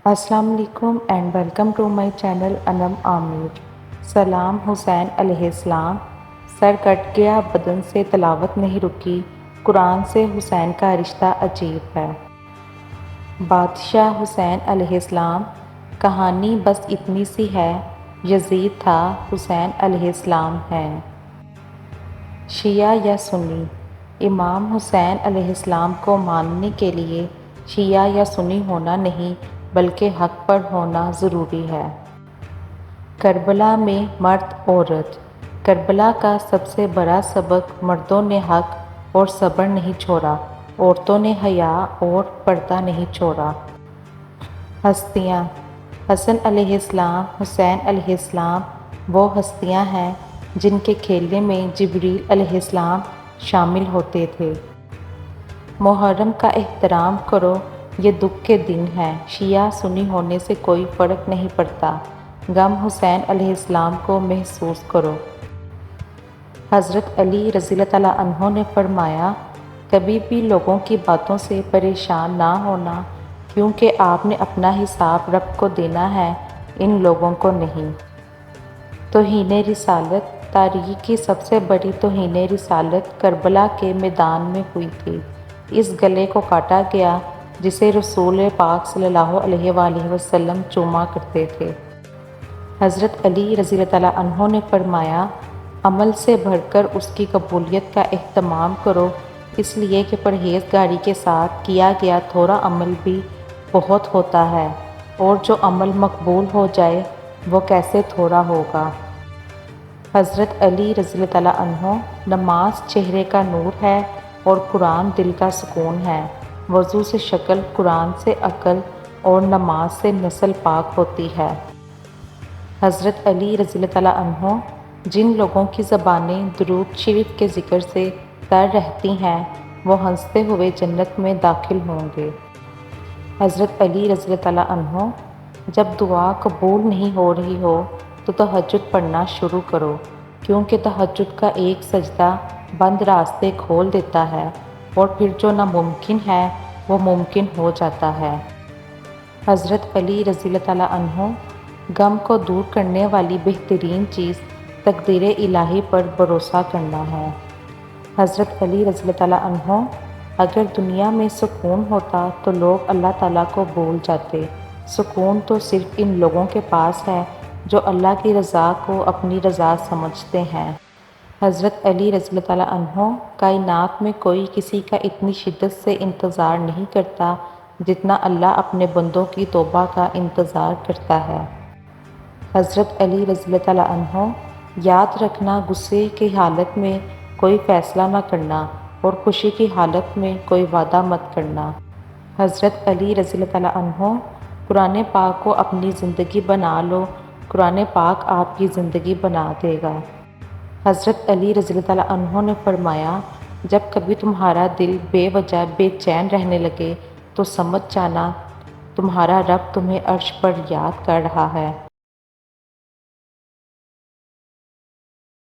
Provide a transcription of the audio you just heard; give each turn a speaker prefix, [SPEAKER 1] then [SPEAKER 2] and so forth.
[SPEAKER 1] السلام علیکم and welcome to my channel Anam Aamir. سلام حسین علیہ السلام۔ سر کٹ گیا بدن سے تلاوت نہیں رکی، قرآن سے حسین کا رشتہ عجیب ہے۔ بادشاہ حسین علیہ السلام۔ کہانی بس اتنی سی ہے، یزید تھا، حسین علیہ السلام ہے۔ شیعہ یا سنی؟ امام حسین علیہ السلام کو ماننے کے لیے شیعہ یا سنی ہونا نہیں بلکہ حق پر ہونا ضروری ہے۔ کربلا میں مرد عورت۔ کربلا کا سب سے بڑا سبق مردوں نے حق اور صبر نہیں چھوڑا، عورتوں نے حیا اور پردہ نہیں چھوڑا۔ ہستیاں۔ حسن علیہ السلام، حسین علیہ السلام وہ ہستیاں ہیں جن کے کھیلنے میں جبریل علیہ السلام شامل ہوتے تھے۔ محرم کا احترام کرو، یہ دکھ کے دن ہیں، شیعہ سنی ہونے سے کوئی فرق نہیں پڑتا، غم حسین علیہ السلام کو محسوس کرو۔ حضرت علی رضی اللہ تعالیٰ عنہ نے فرمایا، کبھی بھی لوگوں کی باتوں سے پریشان نہ ہونا، کیونکہ آپ نے اپنا حساب رب کو دینا ہے، ان لوگوں کو نہیں۔ توہین رسالت۔ تاریخ کی سب سے بڑی توہین رسالت کربلا کے میدان میں ہوئی تھی۔ اس گلے کو کاٹا گیا جسے رسول پاک صلی اللہ علیہ وآلہ وسلم چوما کرتے تھے۔ حضرت علی رضی اللہ تعالیٰ عنہ نے فرمایا، عمل سے بڑھ کر اس کی قبولیت کا اہتمام کرو، اس لیے کہ پرہیزگاری کے ساتھ کیا گیا تھوڑا عمل بھی بہت ہوتا ہے، اور جو عمل مقبول ہو جائے وہ کیسے تھوڑا ہوگا۔ حضرت علی رضی اللہ تعالیٰ عنہ۔ نماز چہرے کا نور ہے اور قرآن دل کا سکون ہے۔ وضو سے شکل، قرآن سے عقل اور نماز سے نسل پاک ہوتی ہے۔ حضرت علی رضی اللہ تعالیٰ عنہ۔ جن لوگوں کی زبانیں درود شریف کے ذکر سے تر رہتی ہیں وہ ہنستے ہوئے جنت میں داخل ہوں گے۔ حضرت علی رضی اللہ تعالیٰ عنہ۔ جب دعا قبول نہیں ہو رہی ہو تو تہجد پڑھنا شروع کرو، کیونکہ تہجد کا ایک سجدہ بند راستے کھول دیتا ہے اور پھر جو ناممکن ہے وہ ممکن ہو جاتا ہے۔ حضرت علی رضی اللہ تعالیٰ عنہ۔ غم کو دور کرنے والی بہترین چیز تقدیر الہی پر بھروسہ کرنا ہے۔ حضرت علی رضی اللہ تعالیٰ عنہ۔ اگر دنیا میں سکون ہوتا تو لوگ اللہ تعالیٰ کو بھول جاتے، سکون تو صرف ان لوگوں کے پاس ہے جو اللہ کی رضا کو اپنی رضا سمجھتے ہیں۔ حضرت علی رضی اللہ تعالیٰ عنہ۔ کائنات میں کوئی کسی کا اتنی شدت سے انتظار نہیں کرتا جتنا اللہ اپنے بندوں کی توبہ کا انتظار کرتا ہے۔ حضرت علی رضی اللہ تعالیٰ عنہ۔ یاد رکھنا، غصے کی حالت میں کوئی فیصلہ نہ کرنا اور خوشی کی حالت میں کوئی وعدہ مت کرنا۔ حضرت علی رضی اللہ تعالیٰ عنہ۔ قرآن پاک کو اپنی زندگی بنا لو، قرآن پاک آپ کی زندگی بنا دے گا۔ حضرت علی رضی اللہ تعالیٰ عنہ نے فرمایا، جب کبھی تمہارا دل بے وجہ بے چین رہنے لگے تو سمجھ جانا تمہارا رب تمہیں عرش پر یاد کر رہا ہے۔